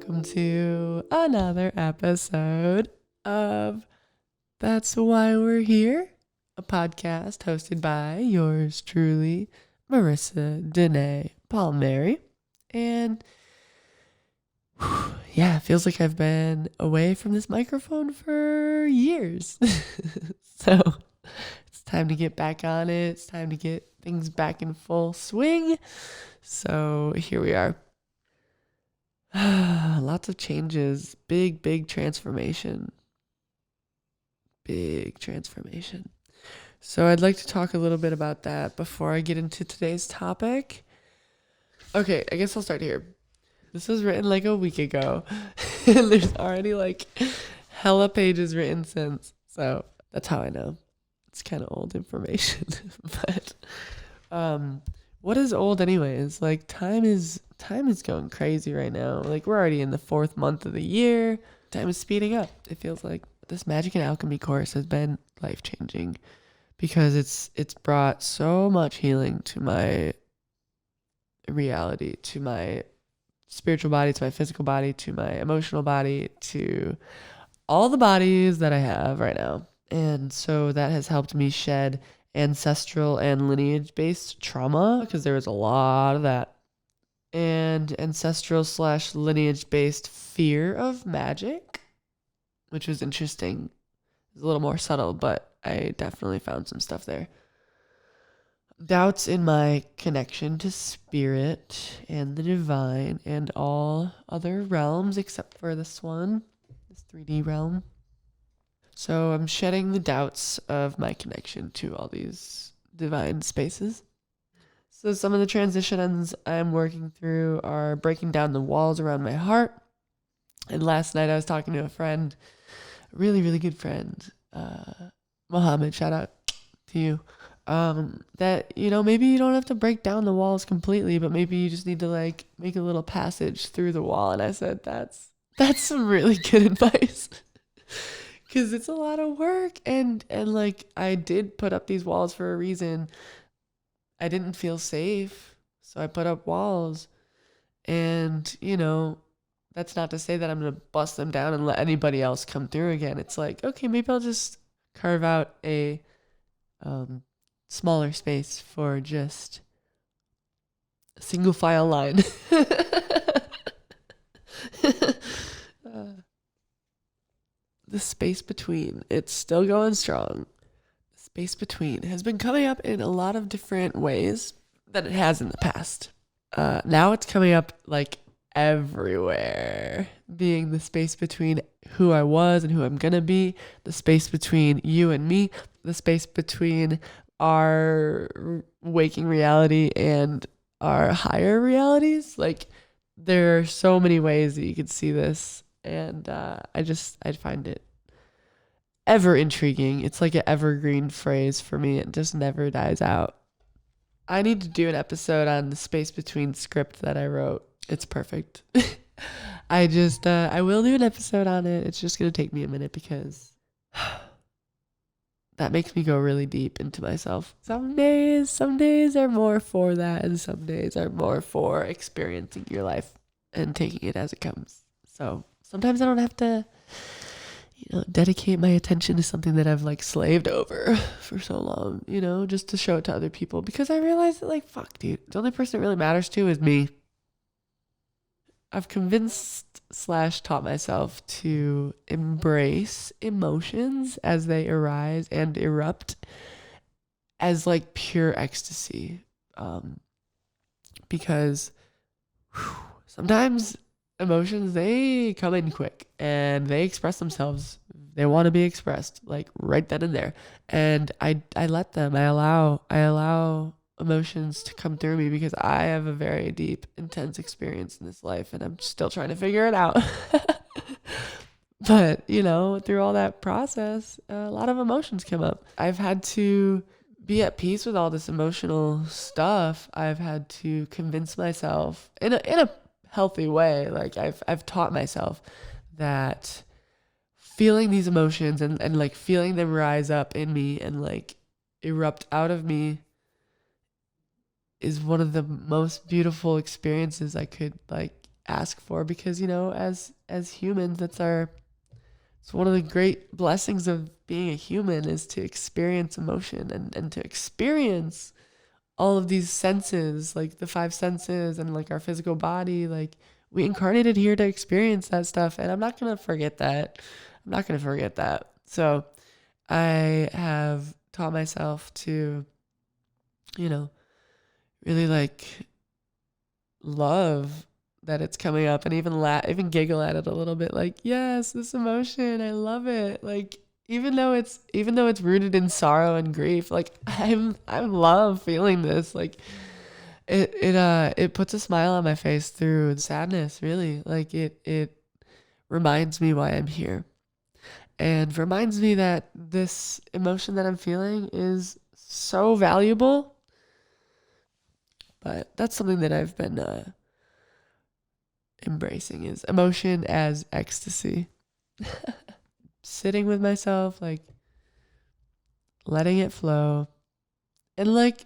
welcome to another episode of That's Why We're Here, a podcast hosted by yours truly, Marissa, Danae, Palmieri. And yeah, it feels like I've been away from this microphone for years. So it's time to get back on it. It's time to get things back in full swing. So here we are. Lots of changes. Big transformation. Big transformation. So I'd like to talk a little bit about that before I get into today's topic. Okay, I guess I'll start here. This was written like a week ago. And there's already like hella pages written since. So that's how I know. It's kind of old information. But what is old anyways? Like time is going crazy right now. Like we're already in the 4th month of the year. Time is speeding up. It feels like this magic and alchemy course has been life-changing because it's brought so much healing to my reality, to my spiritual body, to my physical body, to my emotional body, to all the bodies that I have right now. And so that has helped me shed ancestral and lineage-based trauma because there was a lot of that. And ancestral/lineage-based fear of magic, which was interesting. It's a little more subtle, but I definitely found some stuff there. Doubts in my connection to spirit and the divine and all other realms except for this one, this 3D realm. So I'm shedding the doubts of my connection to all these divine spaces. So some of the transitions I'm working through are breaking down the walls around my heart. And last night I was talking to a friend, a really, really good friend, Mohammed, shout out to you, that, you know, maybe you don't have to break down the walls completely, but maybe you just need to like make a little passage through the wall. And I said, that's some really good advice. Because it's a lot of work, and like I did put up these walls for a reason. I didn't feel safe, so I put up walls. And, you know, that's not to say that I'm going to bust them down and let anybody else come through again. It's like, okay, maybe I'll just carve out a smaller space for just a single file line. The space between, it's still going strong. The space between has been coming up in a lot of different ways than it has in the past. Now it's coming up like everywhere, being the space between who I was and who I'm gonna be, the space between you and me, the space between our waking reality and our higher realities. Like there are so many ways that you could see this. And I find it ever intriguing. It's like an evergreen phrase for me. It just never dies out. I need to do an episode on the space between script that I wrote. It's perfect. I will do an episode on it. It's just going to take me a minute because that makes me go really deep into myself. Some days are more for that, and some days are more for experiencing your life and taking it as it comes. So sometimes I don't have to, dedicate my attention to something that I've like slaved over for so long, just to show it to other people, because I realize that like, fuck, dude, the only person it really matters to is me. I've convinced/taught myself to embrace emotions as they arise and erupt as like pure ecstasy. Because sometimes emotions, they come in quick and they express themselves. They want to be expressed like right then and there. And I let them, I allow emotions to come through me because I have a very deep, intense experience in this life and I'm still trying to figure it out. But, through all that process, a lot of emotions come up. I've had to be at peace with all this emotional stuff. I've had to convince myself in a healthy way. Like I've taught myself that feeling these emotions and like feeling them rise up in me and like erupt out of me is one of the most beautiful experiences I could like ask for, because, as humans, it's one of the great blessings of being a human, is to experience emotion and to experience all of these senses, like the five senses and like our physical body. Like, we incarnated here to experience that stuff, and I'm not going to forget that. So I have taught myself to, really like love that it's coming up, and even giggle at it a little bit, like, yes, this emotion, I love it. Like, even though it's rooted in sorrow and grief, like, I love feeling this. Like, it puts a smile on my face through sadness, really. Like, it reminds me why I'm here, and reminds me that this emotion that I'm feeling is so valuable. But that's something that I've been embracing, is emotion as ecstasy. Sitting with myself, like, letting it flow, and like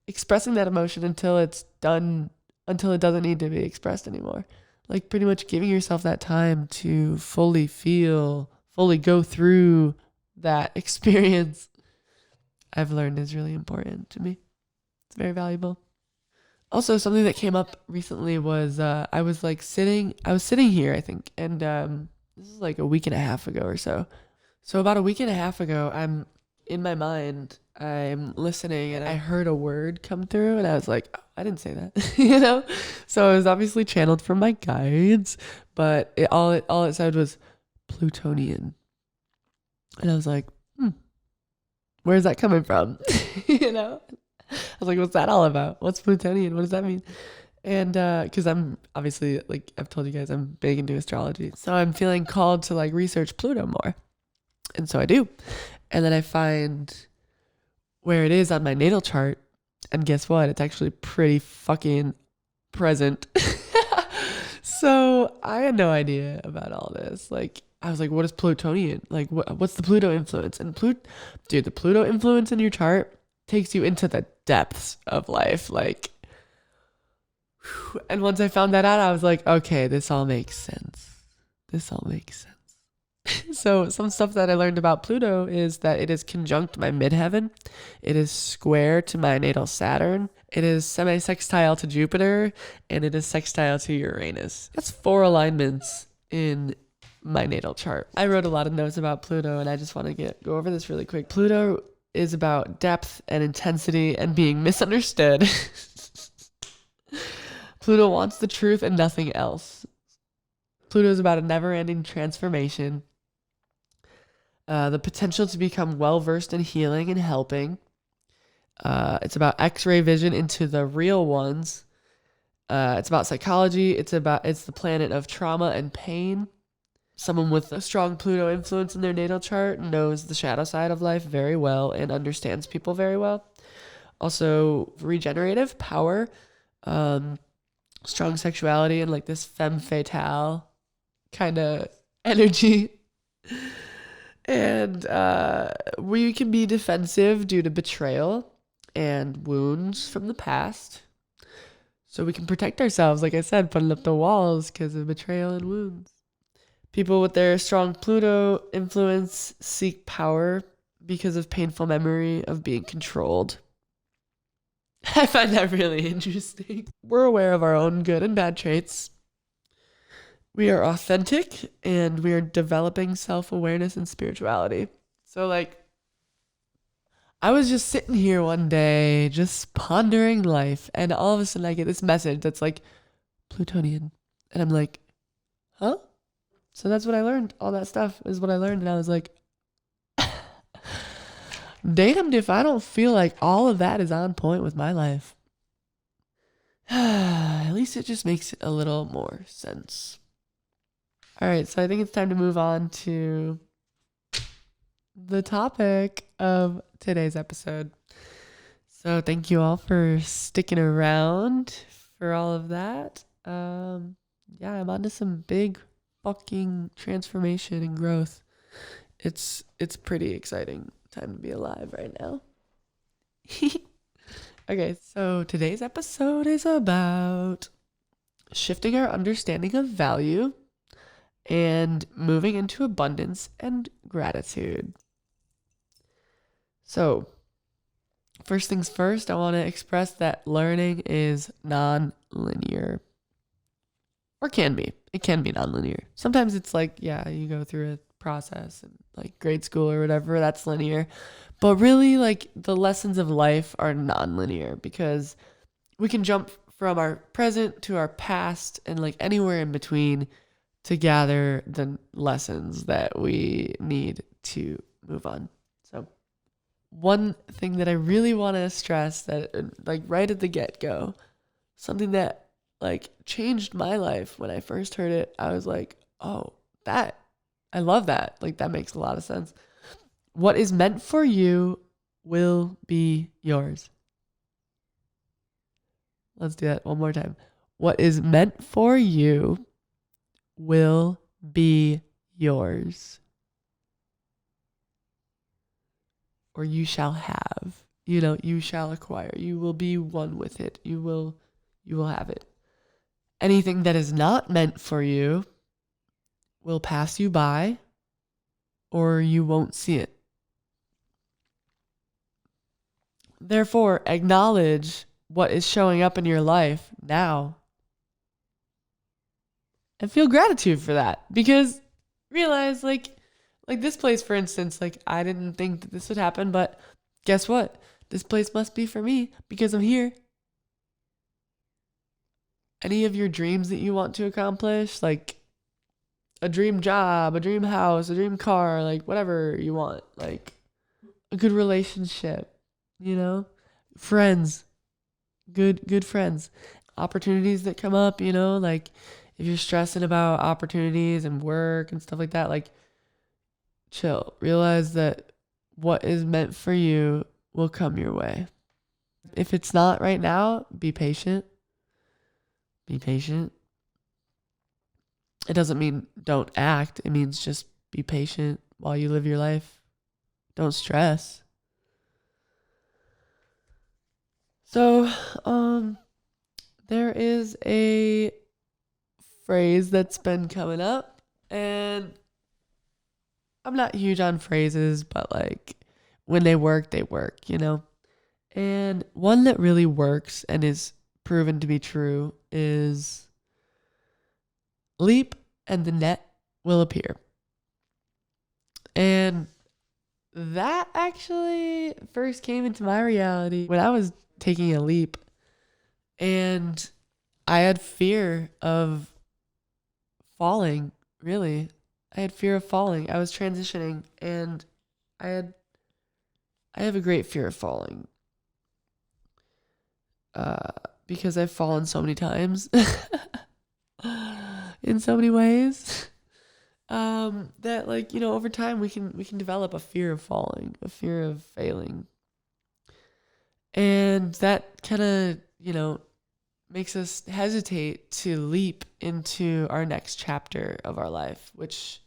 expressing that emotion until it doesn't need to be expressed anymore. Like, pretty much giving yourself that time to fully feel, fully go through that experience, I've learned is really important to me. It's very valuable. Also, something that came up recently was I was sitting here, I think, and this is like a week and a half ago or so. So about a week and a half ago, in my mind, I'm listening, and I heard a word come through, and I was like, oh, I didn't say that, So it was obviously channeled from my guides, but all it said was Plutonian, and I was like, where's that coming from? I was like, what's that all about? What's Plutonian? What does that mean? And because I'm obviously, like I've told you guys, I'm big into astrology. So I'm feeling called to like research Pluto more. And so I do. And then I find where it is on my natal chart. And guess what? It's actually pretty fucking present. So I had no idea about all this. Like, I was like, what is Plutonian? Like, what's the Pluto influence? And the Pluto influence in your chart takes you into the depths of life. Like, whew. And once I found that out, I was like, okay, this all makes sense. So some stuff that I learned about Pluto is that it is conjunct my midheaven. It is square to my natal Saturn. It is semi-sextile to Jupiter, and it is sextile to Uranus. That's 4 alignments in my natal chart. I wrote a lot of notes about Pluto, and I just want to go over this really quick. Pluto is about depth and intensity and being misunderstood. Pluto wants the truth and nothing else. Pluto is about a never-ending transformation. The potential to become well-versed in healing and helping. It's about X-ray vision into the real ones. It's about psychology. It's the planet of trauma and pain. Someone with a strong Pluto influence in their natal chart knows the shadow side of life very well and understands people very well. Also, regenerative power, strong sexuality, and like this femme fatale kind of energy. And we can be defensive due to betrayal and wounds from the past. So we can protect ourselves, like I said, putting up the walls because of betrayal and wounds. People with their strong Pluto influence seek power because of painful memory of being controlled. I find that really interesting. We're aware of our own good and bad traits. We are authentic, and we are developing self-awareness and spirituality. So, like, I was just sitting here one day, just pondering life, and all of a sudden I get this message that's like, Plutonian. And I'm like, huh? So that's what I learned. All that stuff is what I learned. And I was like, damned if I don't feel like all of that is on point with my life. At least it just makes a little more sense. All right, so I think it's time to move on to the topic of today's episode. So thank you all for sticking around for all of that. I'm on to some big fucking transformation and growth. It's pretty exciting time to be alive right now. Okay, so today's episode is about shifting our understanding of value, and moving into abundance and gratitude. So, first things first, I want to express that learning is non-linear. Or can be. It can be non-linear. Sometimes it's like, yeah, you go through a process and like grade school or whatever, that's linear. But really, like, the lessons of life are non-linear because we can jump from our present to our past and like anywhere in between to gather the lessons that we need to move on. So one thing that I really want to stress that like right at the get-go, something that like changed my life when I first heard it, I was like, oh, I love that. Like that makes a lot of sense. What is meant for you will be yours. Let's do that one more time. What is meant for you will be yours. Or you shall have. You shall acquire. You will be one with it. You will have it. Anything that is not meant for you will pass you by or you won't see it. Therefore, acknowledge what is showing up in your life now and feel gratitude for that, because realize like this place, for instance, like I didn't think that this would happen, but guess what? This place must be for me because I'm here. Any of your dreams that you want to accomplish, like a dream job, a dream house, a dream car, like whatever you want, like a good relationship, friends, good friends, opportunities that come up, like if you're stressing about opportunities and work and stuff like that, like chill, realize that what is meant for you will come your way. If it's not right now, be patient. Be patient. It doesn't mean don't act. It means just be patient while you live your life. Don't stress. So, there is a phrase that's been coming up, and I'm not huge on phrases, but like when they work, And one that really works and is proven to be true is leap and the net will appear. And that actually first came into my reality when I was taking a leap, and I had fear of falling, really. I had fear of falling. I was transitioning, and I have a great fear of falling. Because I've fallen so many times in so many ways. That like, over time we can develop a fear of falling, a fear of failing. And that kind of, makes us hesitate to leap into our next chapter of our life, which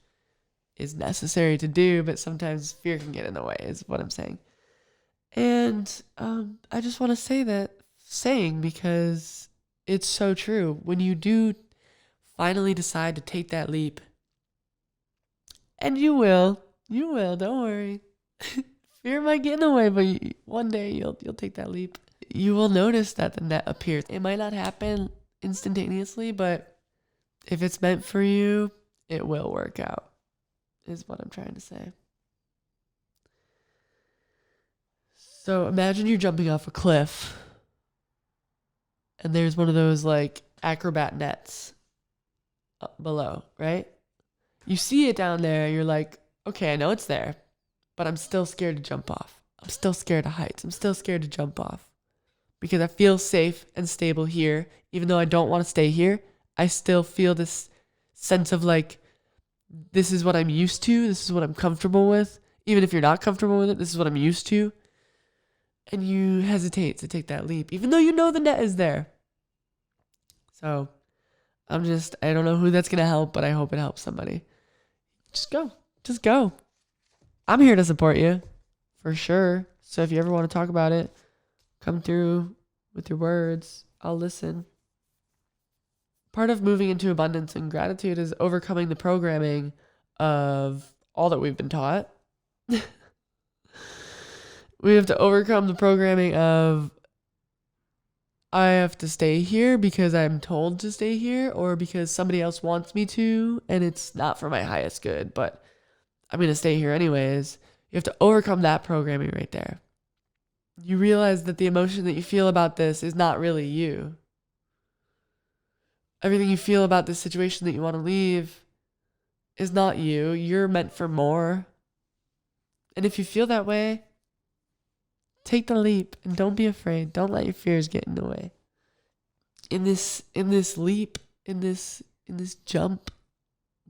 is necessary to do, but sometimes fear can get in the way, is what I'm saying. And I just want to say that saying because it's so true. When you do finally decide to take that leap, and you will, don't worry. Fear might get in the way, but one day you'll take that leap. You will notice that the net appears. It might not happen instantaneously, but if it's meant for you, it will work out, is what I'm trying to say. So imagine you're jumping off a cliff, and there's one of those like acrobat nets up below, right? You see it down there, you're like, okay, I know it's there, but I'm still scared to jump off. I'm still scared of heights. I'm still scared to jump off because I feel safe and stable here. Even though I don't want to stay here, I still feel this sense of like, this is what I'm used to. This is what I'm comfortable with. Even if you're not comfortable with it, this is what I'm used to. And you hesitate to take that leap, even though you know the net is there. So I don't know who that's going to help, but I hope it helps somebody. Just go. I'm here to support you for sure. So if you ever want to talk about it, come through with your words. I'll listen. part of moving into abundance and gratitude is overcoming the programming of all that we've been taught. We have to overcome the programming of I have to stay here because I'm told to stay here or because somebody else wants me to and it's not for my highest good, but I'm going to stay here anyways. You have to overcome that programming right there. You realize that the emotion that you feel about this is not really you. Everything you feel about this situation that you want to leave is not you. You're meant for more. And if you feel that way, take the leap and don't be afraid. Don't let your fears get in the way. In this leap, in this jump,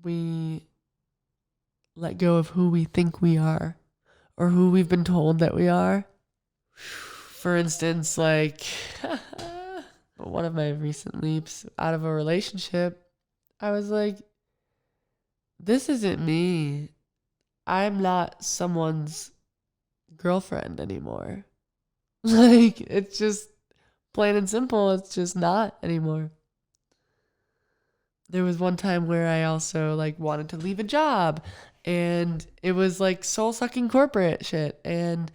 we let go of who we think we are or who we've been told that we are. For instance, like one of my recent leaps out of a relationship, I was like, this isn't me. I'm not someone's girlfriend anymore. Like, it's just plain and simple. It's just not anymore. There was one time where I also like wanted to leave a job and it was like soul sucking corporate shit. And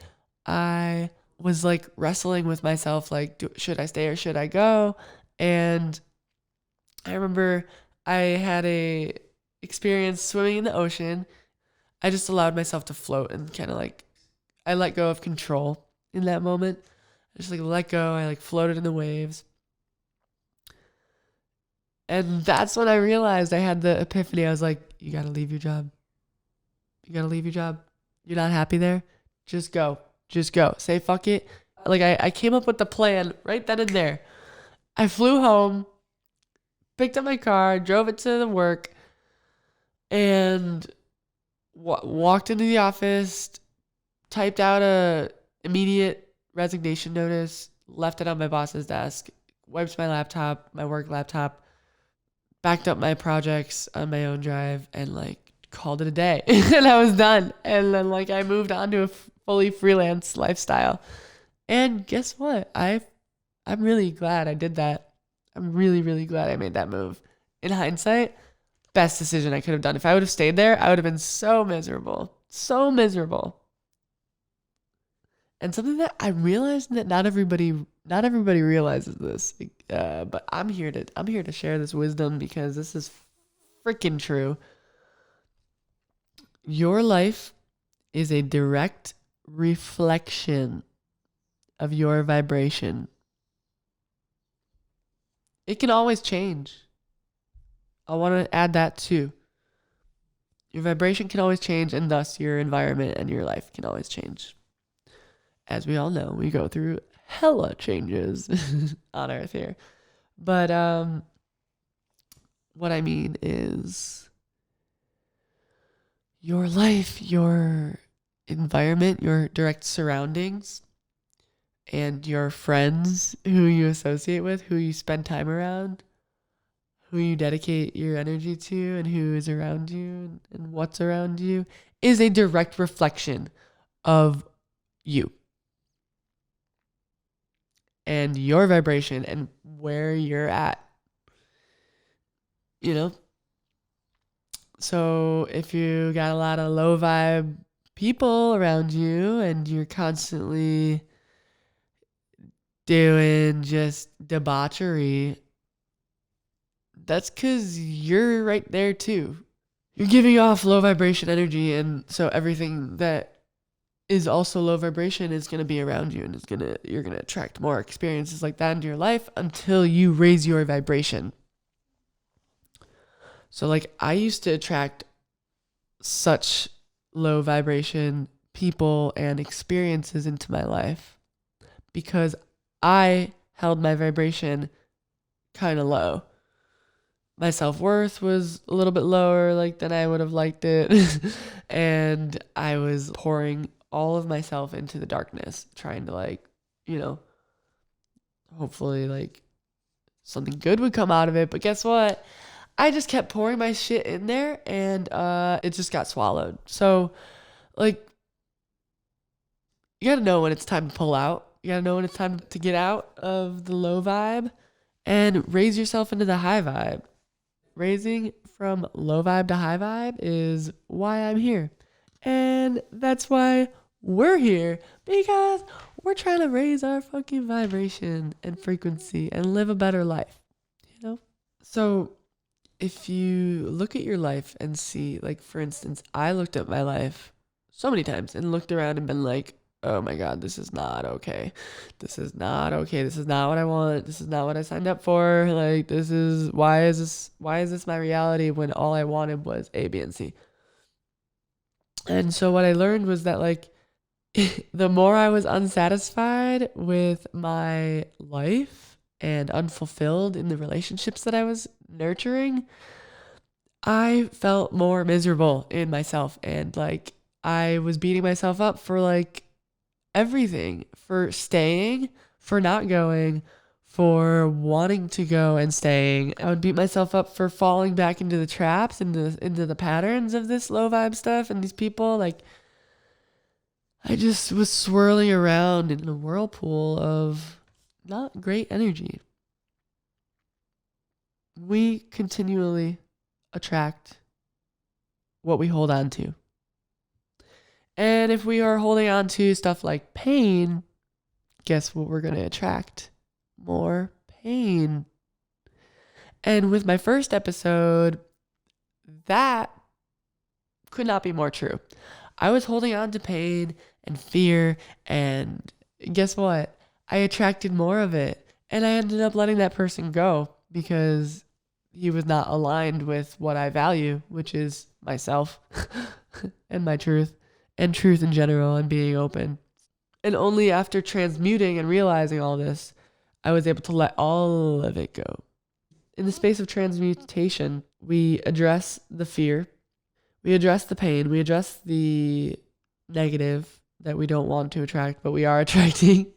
I was like wrestling with myself, like, should I stay or should I go? And I remember I had a experience swimming in the ocean. I just allowed myself to float and kind of like, I let go of control in that moment. I just like let go. I like floated in the waves. And that's when I realized I had the epiphany. I was like, you got to leave your job. You got to leave your job. You're not happy there? Just go. Just go. Say fuck it. Like I came up with the plan right then and there. I flew home, picked up my car, drove it to the work, and walked into the office, typed out a immediate resignation notice, left it on my boss's desk, wiped my laptop, my work laptop, backed up my projects on my own drive, and like called it a day. And I was done. And then like I moved on to a fully freelance lifestyle. And guess what? I'm really glad I did that. I'm really, really glad I made that move. In hindsight, best decision I could have done. If I would have stayed there, I would have been so miserable. So miserable. And something that I realized that not everybody realizes this. But I'm here to share this wisdom because this is freaking true. Your life is a direct reflection of your vibration. It can always change. I want to add that too. Your vibration can always change, and thus your environment and your life can always change. As we all know, we go through hella changes on Earth here. But what I mean is your life, your environment, your direct surroundings, and your friends who you associate with, who you spend time around, who you dedicate your energy to, and who is around you and what's around you is a direct reflection of you and your vibration and where you're at. You know? So if you got a lot of low vibe people around you and you're constantly doing just debauchery, that's because you're right there too. You're giving off low vibration energy, and so everything that is also low vibration is going to be around you, and you're going to attract more experiences like that into your life until you raise your vibration. So like I used to attract such low vibration people and experiences into my life because I held my vibration kind of low. My self-worth was a little bit lower like than I would have liked it. And I was pouring all of myself into the darkness, trying to like, you know, hopefully like something good would come out of it. But guess what? I just kept pouring my shit in there and it just got swallowed. So like, you got to know when it's time to pull out. You got to know when it's time to get out of the low vibe and raise yourself into the high vibe. Raising from low vibe to high vibe is why I'm here. And that's why we're here, because we're trying to raise our fucking vibration and frequency and live a better life, you know? So if you look at your life and see, like, for instance, I looked at my life so many times and looked around and been like, oh my God, this is not okay. This is not okay. This is not what I want. This is not what I signed up for. Like, why is this my reality when all I wanted was A, B, and C? And so what I learned was that, like, the more I was unsatisfied with my life and unfulfilled in the relationships that I was nurturing, I felt more miserable in myself. And, like, I was beating myself up for, like, everything, for staying, for not going, for wanting to go and staying. I would beat myself up for falling back into the traps, into the patterns of this low vibe stuff and these people. Like, I just was swirling around in a whirlpool of not great energy. We continually attract what we hold on to. And if we are holding on to stuff like pain, guess what we're going to attract? More pain. And with my first episode, that could not be more true. I was holding on to pain and fear, and guess what? I attracted more of it. And I ended up letting that person go because he was not aligned with what I value, which is myself and my truth. And truth in general, and being open. And only after transmuting and realizing all this, I was able to let all of it go. In the space of transmutation, we address the fear, we address the pain, we address the negative that we don't want to attract, but we are attracting.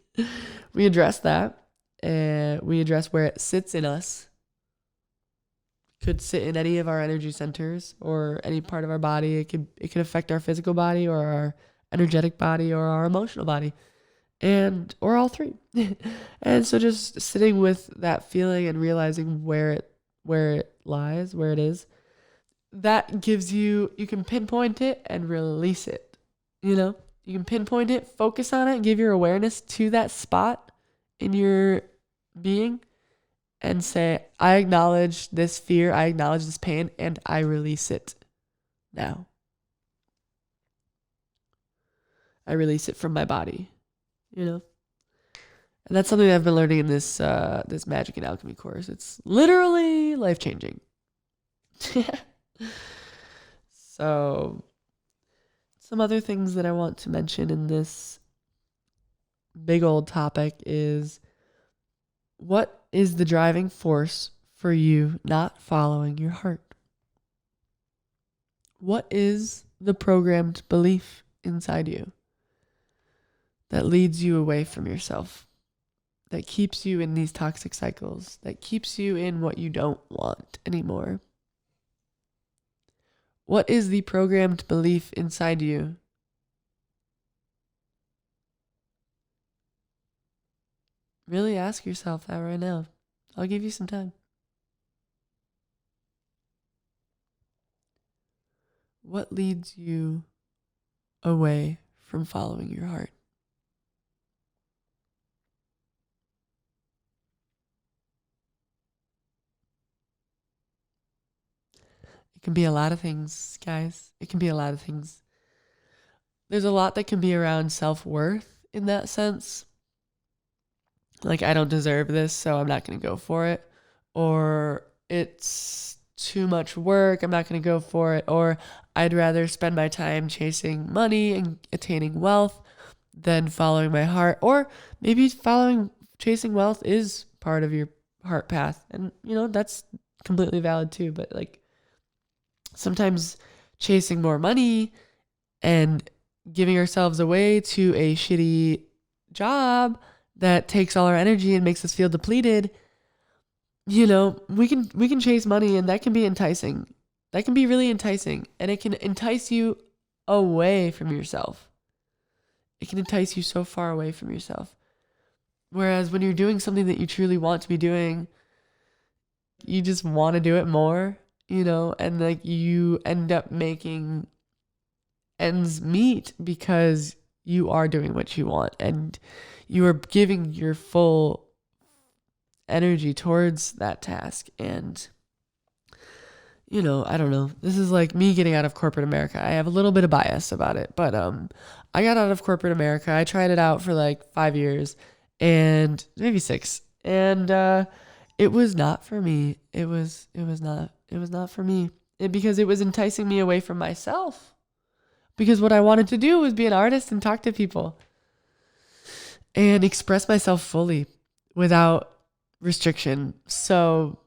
We address that, and we address where it sits in us. Could sit in any of our energy centers or any part of our body. It could affect our physical body or our energetic body or our emotional body, or all three. And so just sitting with that feeling and realizing where it lies, where it is, that gives you can pinpoint it and release it. You can pinpoint it, focus on it, give your awareness to that spot in your being, and say, I acknowledge this fear, I acknowledge this pain, and I release it now. I release it from my body, And that's something that I've been learning in this Magic and Alchemy course. It's literally life-changing. So, some other things that I want to mention in this big old topic is, what is the driving force for you not following your heart? What is the programmed belief inside you that leads you away from yourself, that keeps you in these toxic cycles, that keeps you in what you don't want anymore? What is the programmed belief inside you Really ask yourself that right now. I'll give you some time. What leads you away from following your heart? It can be a lot of things, guys. It can be a lot of things. There's a lot that can be around self-worth in that sense. Like, I don't deserve this, so I'm not going to go for it. Or it's too much work, I'm not going to go for it. Or I'd rather spend my time chasing money and attaining wealth than following my heart. Or maybe chasing wealth is part of your heart path. And, that's completely valid too. But, like, sometimes chasing more money and giving ourselves away to a shitty job that takes all our energy and makes us feel depleted, we can chase money, and that can be enticing. That can be really enticing, and it can entice you away from yourself. It can entice you so far away from yourself. Whereas when you're doing something that you truly want to be doing, You just want to do it more, and like you end up making ends meet because you are doing what you want and you are giving your full energy towards that task. And I don't know. This is like me getting out of corporate America. I have a little bit of bias about it, but I got out of corporate America. I tried it out for like 5 years and maybe 6. And it was not for me. It was not for me. Because it was enticing me away from myself. Because what I wanted to do was be an artist and talk to people and express myself fully without restriction. So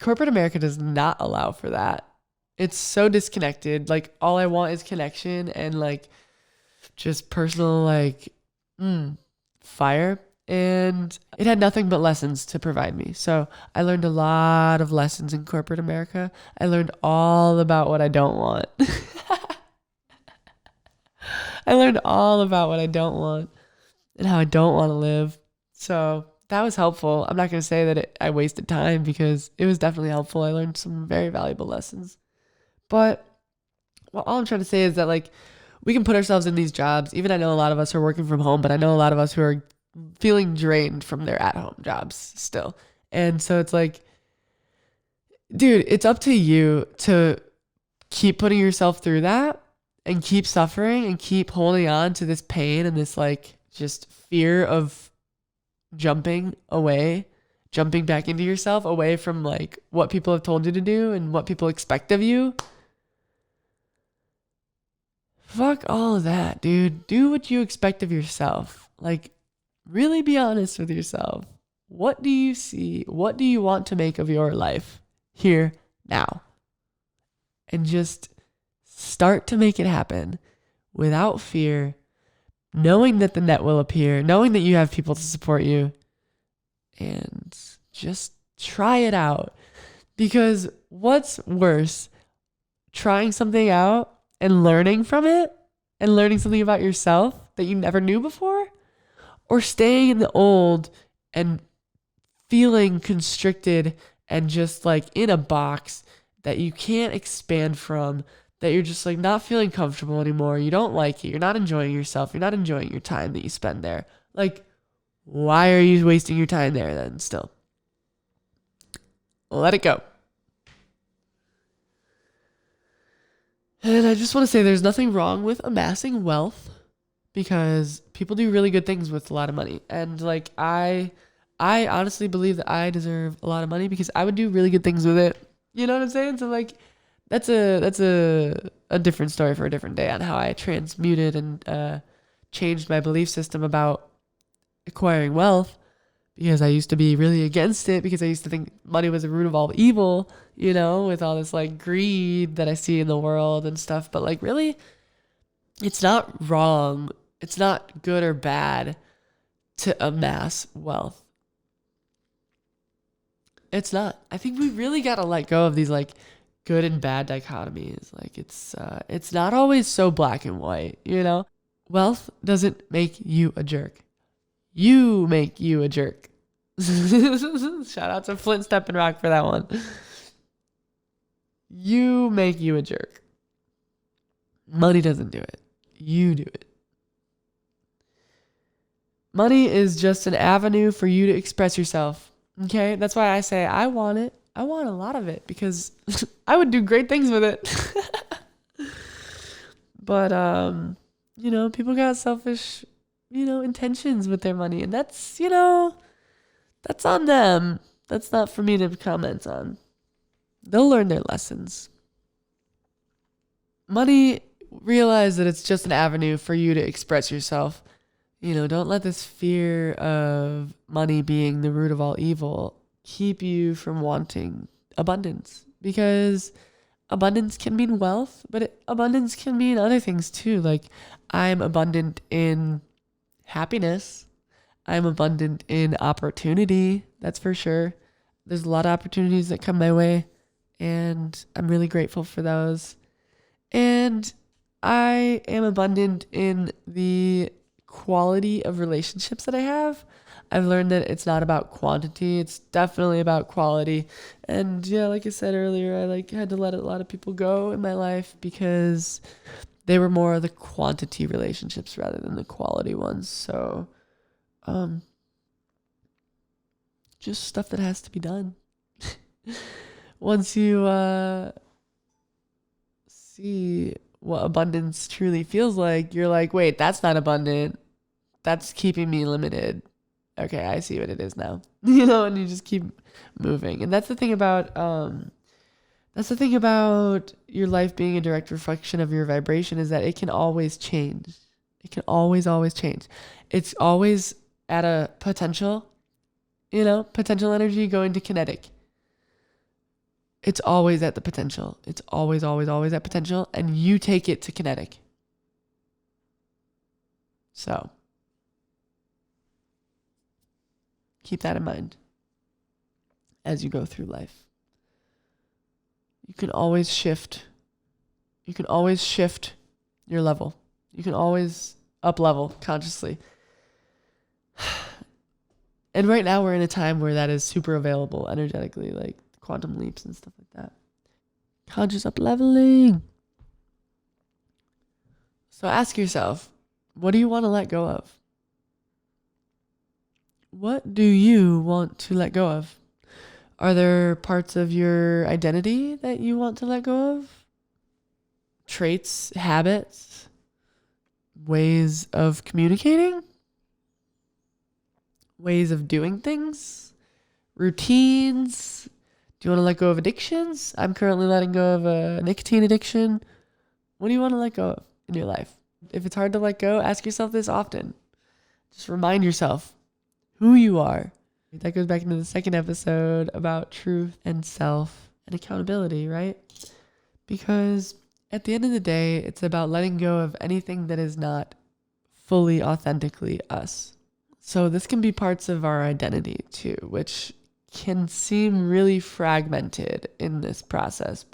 corporate America does not allow for that. It's so disconnected. Like all I want is connection and like just personal like fire. And it had nothing but lessons to provide me. So I learned a lot of lessons in corporate America. I learned all about what I don't want. I learned all about what I don't want and how I don't want to live. So that was helpful. I'm not going to say that I wasted time because it was definitely helpful. I learned some very valuable lessons. But all I'm trying to say is that like we can put ourselves in these jobs. Even I know a lot of us are working from home, but I know a lot of us who are feeling drained from their at-home jobs still. And so it's like, dude, it's up to you to keep putting yourself through that and keep suffering and keep holding on to this pain and this like just fear of jumping back into yourself, away from like what people have told you to do and what people expect of you. Fuck all of that, dude. Do what you expect of yourself. Like, really be honest with yourself. What do you see? What do you want to make of your life here, now? And just start to make it happen without fear, knowing that the net will appear, knowing that you have people to support you, and just try it out. Because what's worse, trying something out and learning from it and learning something about yourself that you never knew before, or staying in the old and feeling constricted and just like in a box that you can't expand from, that you're just like not feeling comfortable anymore. You don't like it. You're not enjoying yourself. You're not enjoying your time that you spend there. Like, why are you wasting your time there then still? Let it go. And I just want to say there's nothing wrong with amassing wealth because people do really good things with a lot of money. And like I honestly believe that I deserve a lot of money because I would do really good things with it. You know what I'm saying? So like that's a different story for a different day on how I transmuted and changed my belief system about acquiring wealth, because I used to be really against it because I used to think money was the root of all evil, with all this like greed that I see in the world and stuff. But like really, it's not wrong. It's not good or bad to amass wealth. It's not. I think we really got to let go of these like good and bad dichotomies. Like it's not always so black and white, Wealth doesn't make you a jerk. You make you a jerk. Shout out to Flint Steppenrock for that one. You make you a jerk. Money doesn't do it. You do it. Money is just an avenue for you to express yourself. Okay? That's why I say I want it. I want a lot of it because I would do great things with it. But, people got selfish, intentions with their money. And that's, that's on them. That's not for me to comment on. They'll learn their lessons. Money, realize that it's just an avenue for you to express yourself. Don't let this fear of money being the root of all evil keep you from wanting abundance, because abundance can mean wealth, but abundance can mean other things too. Like I'm abundant in happiness. I'm abundant in opportunity. That's for sure. There's a lot of opportunities that come my way and I'm really grateful for those. And I am abundant in the quality of relationships that I have. I've learned that it's not about quantity. It's definitely about quality. And yeah, like I said earlier, I had to let a lot of people go in my life because they were more of the quantity relationships rather than the quality ones. So, just stuff that has to be done. Once you see what abundance truly feels like, you're like, wait, that's not abundant. That's keeping me limited. Okay, I see what it is now. And you just keep moving. And that's the thing about your life being a direct reflection of your vibration, is that it can always change. It can always change. It's always at a potential, potential energy going to kinetic. It's always at the potential. It's always at potential, and you take it to kinetic. So keep that in mind as you go through life. You can always shift. You can always shift your level. You can always up level consciously. And right now we're in a time where that is super available energetically, like quantum leaps and stuff like that. Conscious up leveling. So ask yourself, what do you want to let go of? What do you want to let go of? Are there parts of your identity that you want to let go of? Traits, habits, ways of communicating? Ways of doing things? Routines? Do you want to let go of addictions? I'm currently letting go of a nicotine addiction. What do you want to let go of in your life? If it's hard to let go, ask yourself this often. Just remind yourself who you are. That goes back into the second episode about truth and self and accountability, right? Because at the end of the day, it's about letting go of anything that is not fully authentically us. So this can be parts of our identity too, which can seem really fragmented in this process,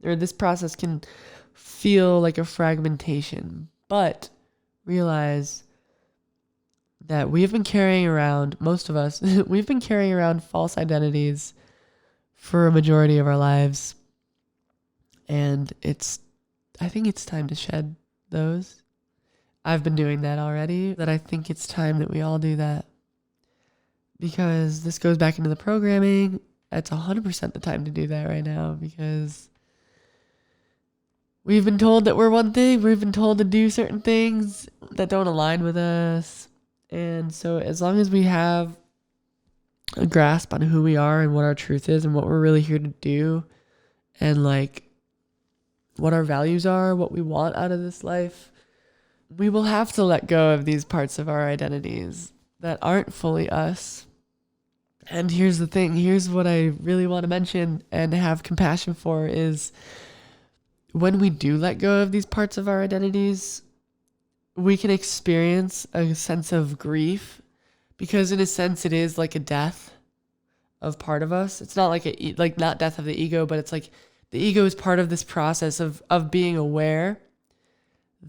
this process can feel like a fragmentation, but realize that we've been carrying around, most of us, we've been carrying around false identities for a majority of our lives. And I think it's time to shed those. I've been doing that already, but I think it's time that we all do that. Because this goes back into the programming. It's 100% the time to do that right now, because we've been told that we're one thing. We've been told to do certain things that don't align with us. And so as long as we have a grasp on who we are and what our truth is and what we're really here to do, and what our values are, what we want out of this life, we will have to let go of these parts of our identities that aren't fully us. And here's the thing, here's what I really want to mention and have compassion for, is when we do let go of these parts of our identities, we can experience a sense of grief, because in a sense it is like a death of part of us. It's not not death of the ego, but it's like the ego is part of this process of being aware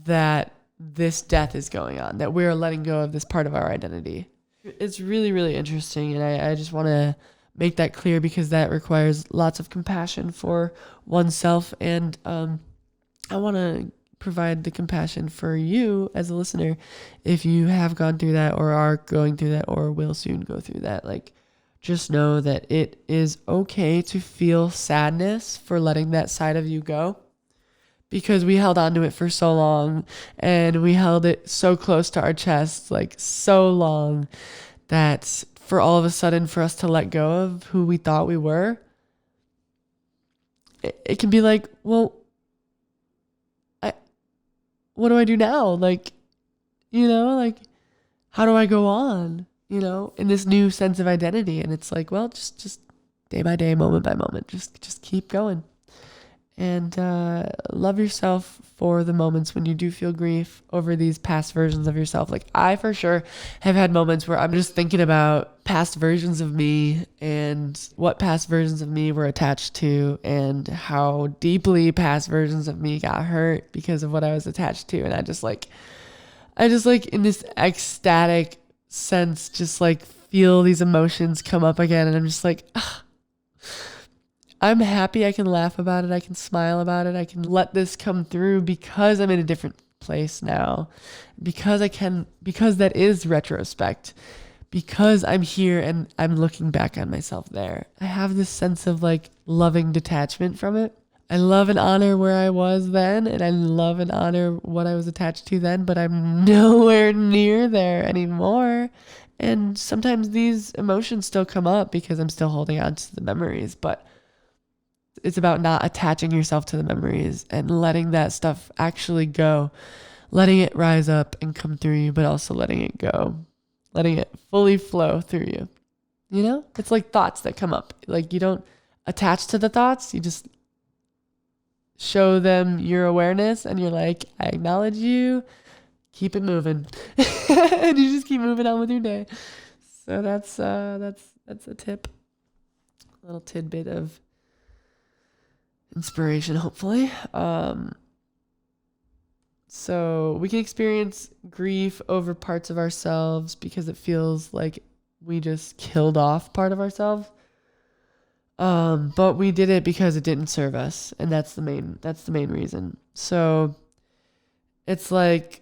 that this death is going on, that we're letting go of this part of our identity. It's really, really interesting. And I just want to make that clear, because that requires lots of compassion for oneself. And I want to provide the compassion for you as a listener if you have gone through that, or are going through that, or will soon go through that. Just know that it is okay to feel sadness for letting that side of you go, because we held on to it for so long, and we held it so close to our chest, so long, that for all of a sudden for us to let go of who we thought we were, it can be like, well, what do I do now? How do I go on, in this new sense of identity? And it's like, well, just day by day, moment by moment, just keep going. And love yourself for the moments when you do feel grief over these past versions of yourself. I for sure have had moments where I'm just thinking about past versions of me and what past versions of me were attached to, and how deeply past versions of me got hurt because of what I was attached to. And I just in this ecstatic sense, just like feel these emotions come up again. And I'm just like, I'm happy. I can laugh about it. I can smile about it. I can let this come through because I'm in a different place now, because that is retrospect, because I'm here and I'm looking back on myself there. I have this sense of like loving detachment from it. I love and honor where I was then, and I love and honor what I was attached to then, but I'm nowhere near there anymore. And sometimes these emotions still come up because I'm still holding on to the memories, but it's about not attaching yourself to the memories and letting that stuff actually go, letting it rise up and come through you, but also letting it go, letting it fully flow through you. You know, it's like thoughts that come up. Like you don't attach to the thoughts. You just show them your awareness and you're like, I acknowledge you, keep it moving. And you just keep moving on with your day. So that's a tip, a little tidbit of inspiration, hopefully. So we can experience grief over parts of ourselves because it feels like we just killed off part of ourselves. But we did it because it didn't serve us, and that's the main reason. So it's like,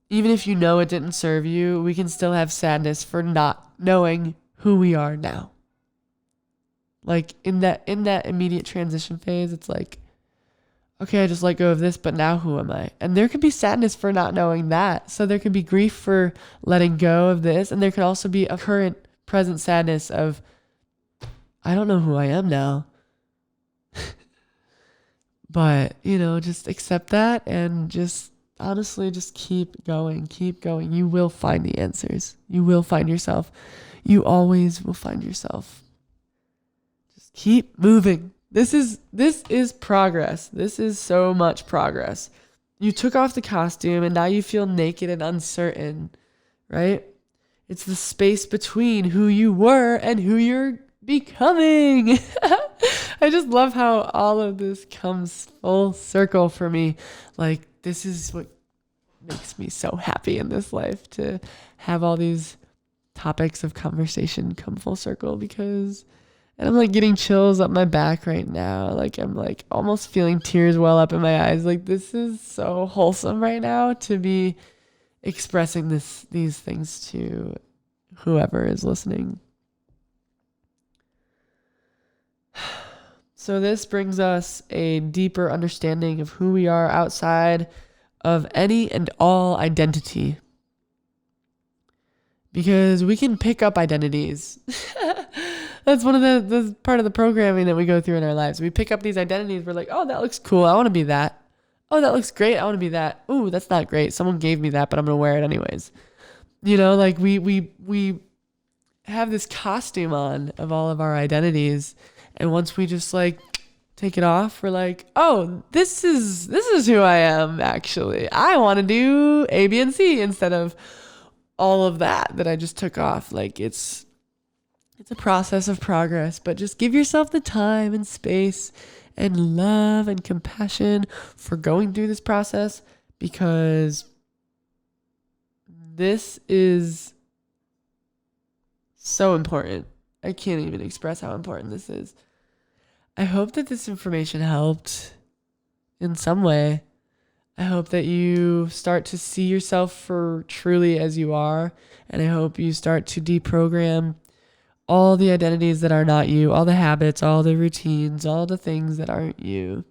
even if you know it didn't serve you, we can still have sadness for not knowing who we are now. Like in that immediate transition phase, it's like, okay, I just let go of this, but now who am I? And there could be sadness for not knowing that. So there could be grief for letting go of this. And there could also be a current present sadness of, I don't know who I am now. But, just accept that and just honestly just keep going. You will find the answers. You will find yourself. You always will find yourself. Just keep moving. This is progress. This is so much progress. You took off the costume and now you feel naked and uncertain, right? It's the space between who you were and who you're becoming. I just love how all of this comes full circle for me. Like, this is what makes me so happy in this life, to have all these topics of conversation come full circle, because, and I'm like getting chills up my back right now. Like, I'm like almost feeling tears well up in my eyes. Like, this is so wholesome right now to be expressing these things to whoever is listening. So this brings us a deeper understanding of who we are outside of any and all identity. Because we can pick up identities. That's one of the part of the programming that we go through in our lives. We pick up these identities. We're like, oh, that looks cool. I want to be that. Oh, that looks great. I want to be that. Ooh, that's not great. Someone gave me that, but I'm going to wear it anyways. Like we have this costume on of all of our identities. And once we just like take it off, we're like, oh, this is who I am, actually. I want to do A, B, and C instead of all of that I just took off. Like, it's a process of progress, but just give yourself the time and space and love and compassion for going through this process, because this is so important. I can't even express how important this is. I hope that this information helped in some way. I hope that you start to see yourself for truly as you are. And I hope you start to deprogram all the identities that are not you, all the habits, all the routines, all the things that aren't you.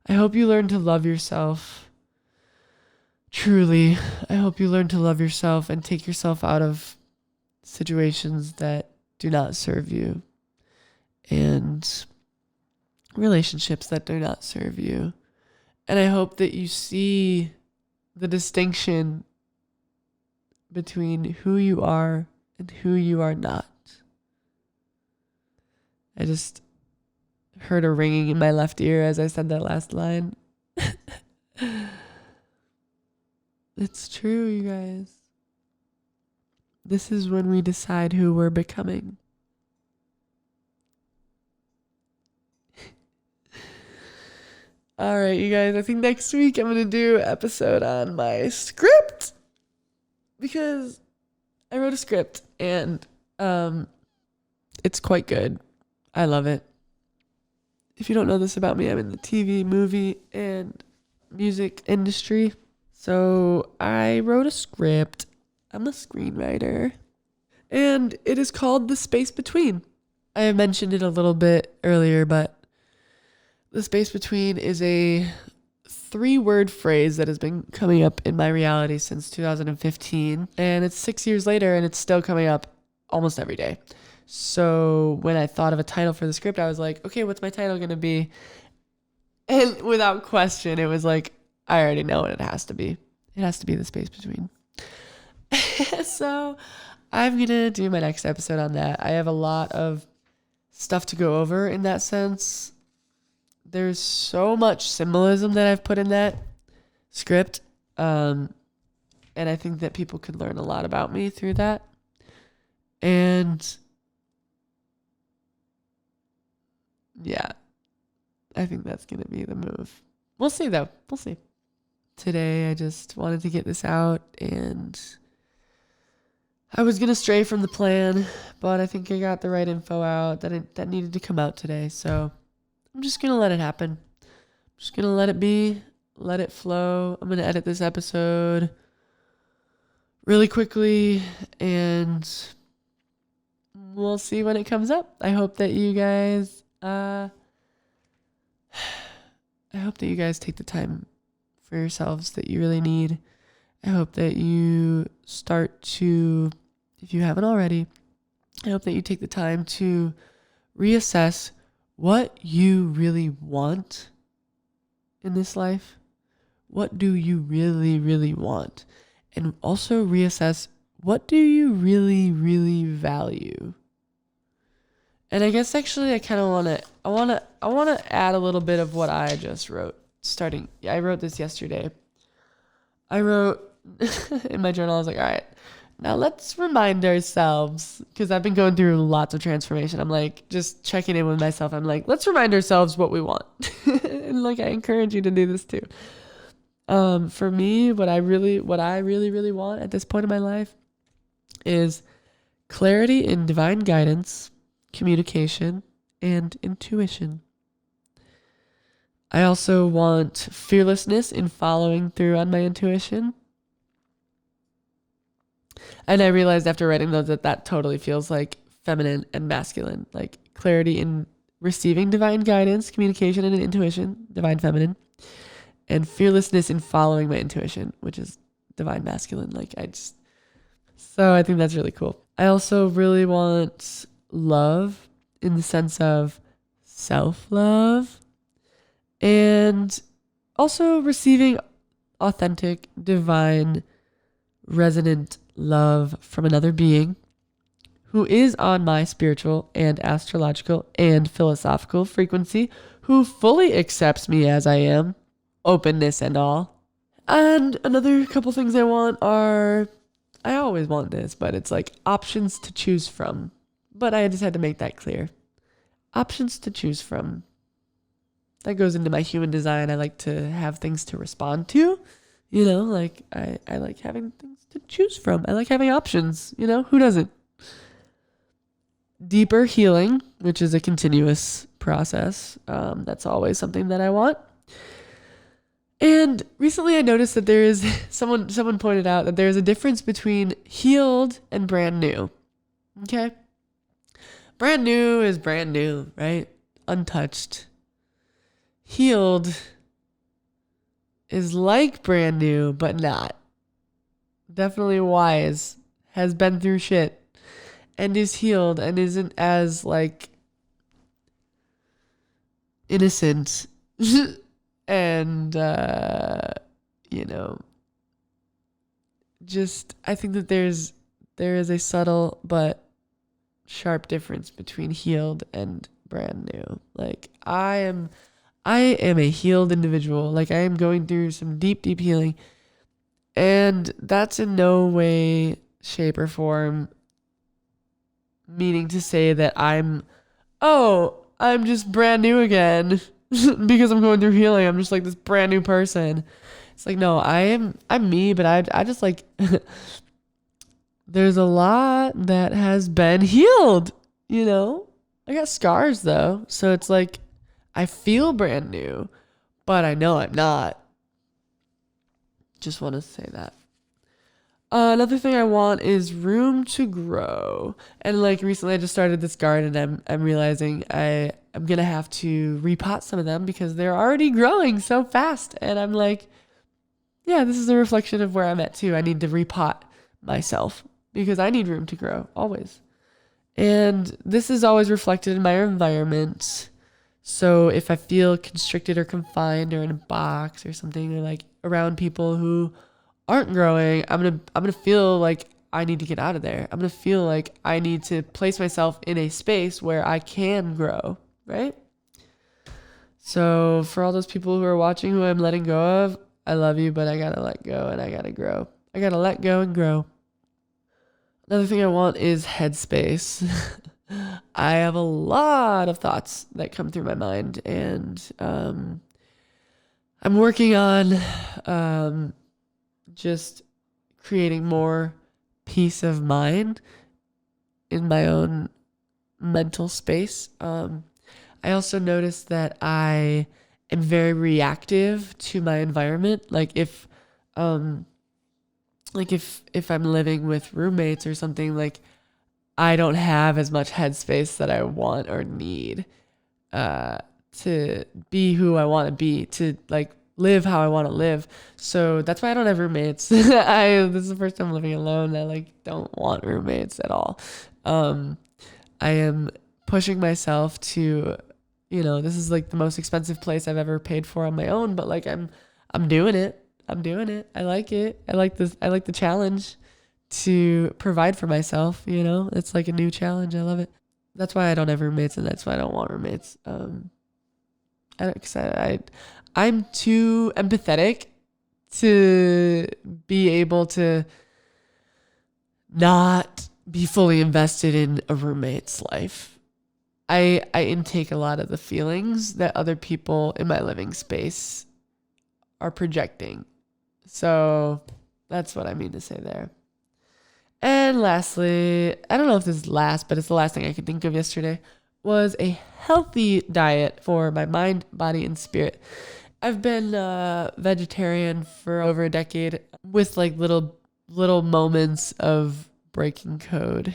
I hope you learn to love yourself. Truly. I hope you learn to love yourself and take yourself out of situations that do not serve you, and relationships that do not serve you. And I hope that you see the distinction between who you are and who you are not. I just heard a ringing in my left ear as I said that last line. It's true, you guys. This is when we decide who we're becoming. All right, you guys, I think next week I'm going to do an episode on my script. because I wrote a script and it's quite good. I love it. If you don't know this about me, I'm in the TV, movie, and music industry. So I wrote a script. I'm a screenwriter. And it is called The Space Between. I mentioned it a little bit earlier, but The Space Between is a 3-word phrase that has been coming up in my reality since 2015. And it's 6 years later and it's still coming up almost every day. So when I thought of a title for the script, I was like, okay, what's my title going to be? And without question, it was like, I already know what it has to be. It has to be The Space Between. So I'm going to do my next episode on that. I have a lot of stuff to go over in that sense. There's so much symbolism that I've put in that script. And I think that people could learn a lot about me through that. And yeah, I think that's going to be the move. We'll see, though. We'll see. Today, I just wanted to get this out, and I was going to stray from the plan, but I think I got the right info out that needed to come out today. So I'm just going to let it happen. I'm just going to let it be, let it flow. I'm going to edit this episode really quickly, and we'll see when it comes up. I hope that you guys take the time for yourselves that you really need. I hope that you start to, if you haven't already, I hope that you take the time to reassess what you really want in this life. What do you really, really want? And also reassess, what do you really, really value? And I guess actually I kind of want to add a little bit of what I just wrote. I wrote this yesterday. I wrote in my journal, I was like, all right, now let's remind ourselves, because I've been going through lots of transformation. I'm like, just checking in with myself. I'm like, let's remind ourselves what we want. And like, I encourage you to do this too. For me, what I really, really want at this point in my life is clarity in divine guidance, communication, and intuition. I also want fearlessness in following through on my intuition. And I realized after writing those that totally feels like feminine and masculine, like clarity in receiving divine guidance, communication, and intuition, divine feminine, and fearlessness in following my intuition, which is divine masculine. So I think that's really cool. I also really want love in the sense of self-love, and also receiving authentic, divine, resonant love from another being who is on my spiritual and astrological and philosophical frequency, who fully accepts me as I am, openness and all. And another couple things I want are, I always want this, but it's like options to choose from. But I just had to make that clear. Options to choose from. That goes into my human design. I like to have things to respond to. You know, like I like having things to choose from. I like having options. You know, who doesn't? Deeper healing, which is a continuous process. That's always something that I want. And recently I noticed that there is, someone pointed out that there is a difference between healed and brand new. Okay? Brand new is brand new, right? Untouched. Healed is like brand new, but not. Definitely wise, has been through shit, and is healed and isn't as like innocent and you know, just I think that there is a subtle but sharp difference between healed and brand new. Like I am a healed individual. Like I am going through some deep healing, and that's in no way, shape, or form meaning to say that I'm just brand new again because I'm going through healing. I'm just like this brand new person. It's like, no, I'm me, but I just like there's a lot that has been healed, you know? I got scars though. So it's like I feel brand new, but I know I'm not. Just want to say that. Another thing I want is room to grow. And like recently I just started this garden and I'm realizing I'm gonna have to repot some of them because they're already growing so fast. And I'm like, yeah, this is a reflection of where I'm at too. I need to repot myself because I need room to grow always. And this is always reflected in my environment. So if I feel constricted or confined or in a box or something, or like around people who aren't growing, I'm gonna feel like I need to get out of there. I'm gonna feel like I need to place myself in a space where I can grow, right? So for all those people who are watching who I'm letting go of, I love you, but I gotta let go and I gotta grow. I gotta let go and grow. Another thing I want is headspace. I have a lot of thoughts that come through my mind, and I'm working on just creating more peace of mind in my own mental space. I also noticed that I am very reactive to my environment. Like if I'm living with roommates or something, like I don't have as much headspace that I want or need to be who I want to be, to like live how I want to live. So that's why I don't have roommates. This is the first time living alone. I like don't want roommates at all. I am pushing myself to, this is like the most expensive place I've ever paid for on my own, but like I'm doing it. I'm doing it. I like it. I like this. I like the challenge to provide for myself. It's like a new challenge. I love it. That's why I don't have roommates, and that's why I don't want roommates. I'm too empathetic to be able to not be fully invested in a roommate's life. I intake a lot of the feelings that other people in my living space are projecting. So that's what I mean to say there. And lastly, I don't know if this is last, but it's the last thing I could think of yesterday, was a healthy diet for my mind, body, and spirit. I've been vegetarian for over a decade with like little moments of breaking code.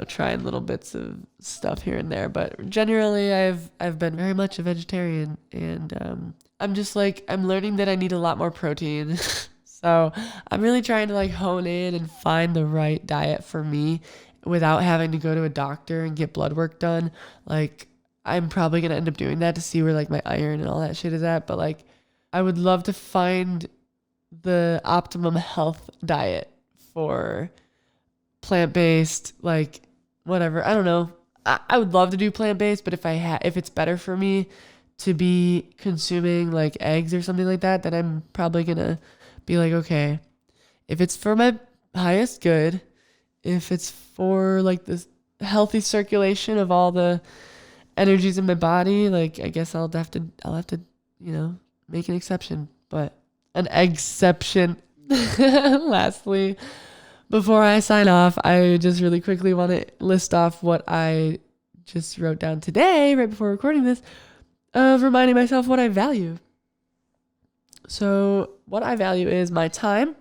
Trying little bits of stuff here and there, but generally I've been very much a vegetarian, and I'm just like, I'm learning that I need a lot more protein. So I'm really trying to like hone in and find the right diet for me without having to go to a doctor and get blood work done. Like I'm probably going to end up doing that to see where like my iron and all that shit is at. But like I would love to find the optimum health diet for plant-based, like whatever. I don't know. I would love to do plant-based, but if it's better for me to be consuming like eggs or something like that, then I'm probably going to be like, okay, if it's for my highest good, if it's for like this healthy circulation of all the energies in my body, like I guess I'll have to, make an exception, but an exception. Lastly, before I sign off, I just really quickly want to list off what I just wrote down today, right before recording this, of reminding myself what I value. So what I value is my time.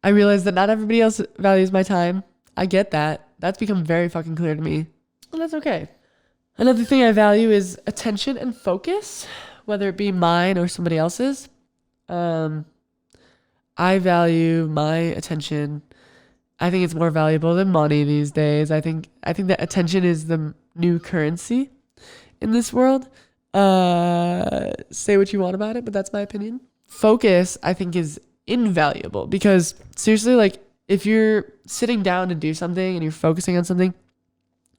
I realize that not everybody else values my time. I get that. That's become very fucking clear to me. And that's okay. Another thing I value is attention and focus, whether it be mine or somebody else's. I value my attention. I think it's more valuable than money these days. I think that attention is the new currency in this world. Say what you want about it, but that's my opinion. Focus, I think, is invaluable because seriously, like if you're sitting down to do something and you're focusing on something,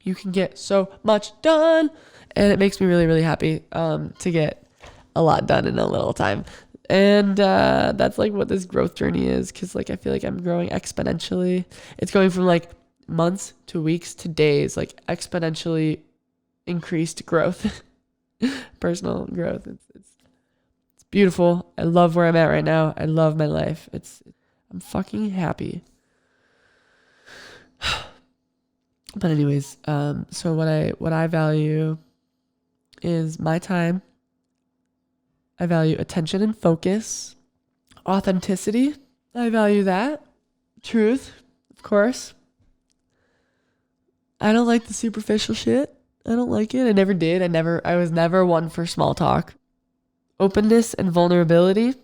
you can get so much done, and it makes me really, really happy to get a lot done in a little time. And that's like what this growth journey is, because like I feel like I'm growing exponentially. It's going from like months to weeks to days, like exponentially increased growth. Personal growth. It's beautiful. I love where I'm at right now. I love my life. I'm I'm fucking happy. But anyways, so what I value is my time. I value attention and focus. Authenticity. I value that. Truth, of course. I don't like the superficial shit. I don't like it. I never did. I was never one for small talk. Openness and vulnerability.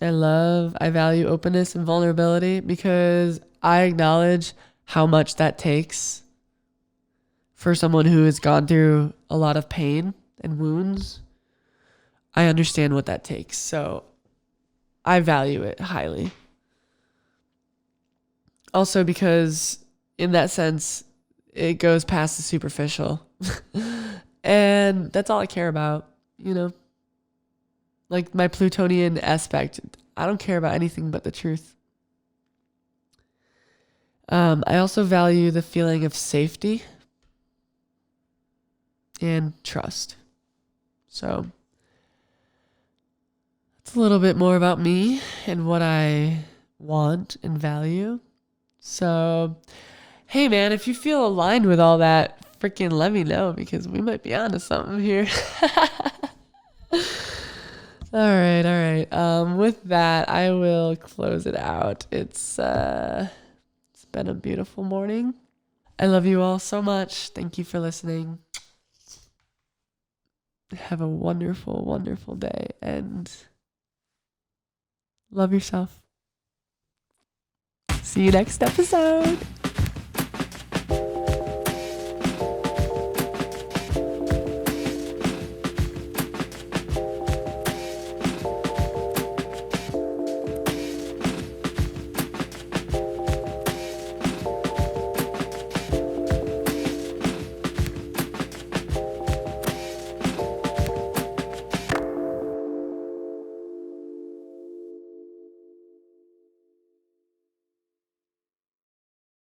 I value openness and vulnerability because I acknowledge how much that takes for someone who has gone through a lot of pain and wounds. I understand what that takes. So I value it highly. Also because in that sense, it goes past the superficial. And that's all I care about, you know? Like my Plutonian aspect, I don't care about anything but the truth. I also value the feeling of safety and trust. So that's a little bit more about me and what I want and value. So, hey man, if you feel aligned with all that, freaking let me know because we might be onto something here. All right. With that, I will close it out. It's been a beautiful morning. I love you all so much. Thank you for listening. Have a wonderful, wonderful day and love yourself. See you next episode.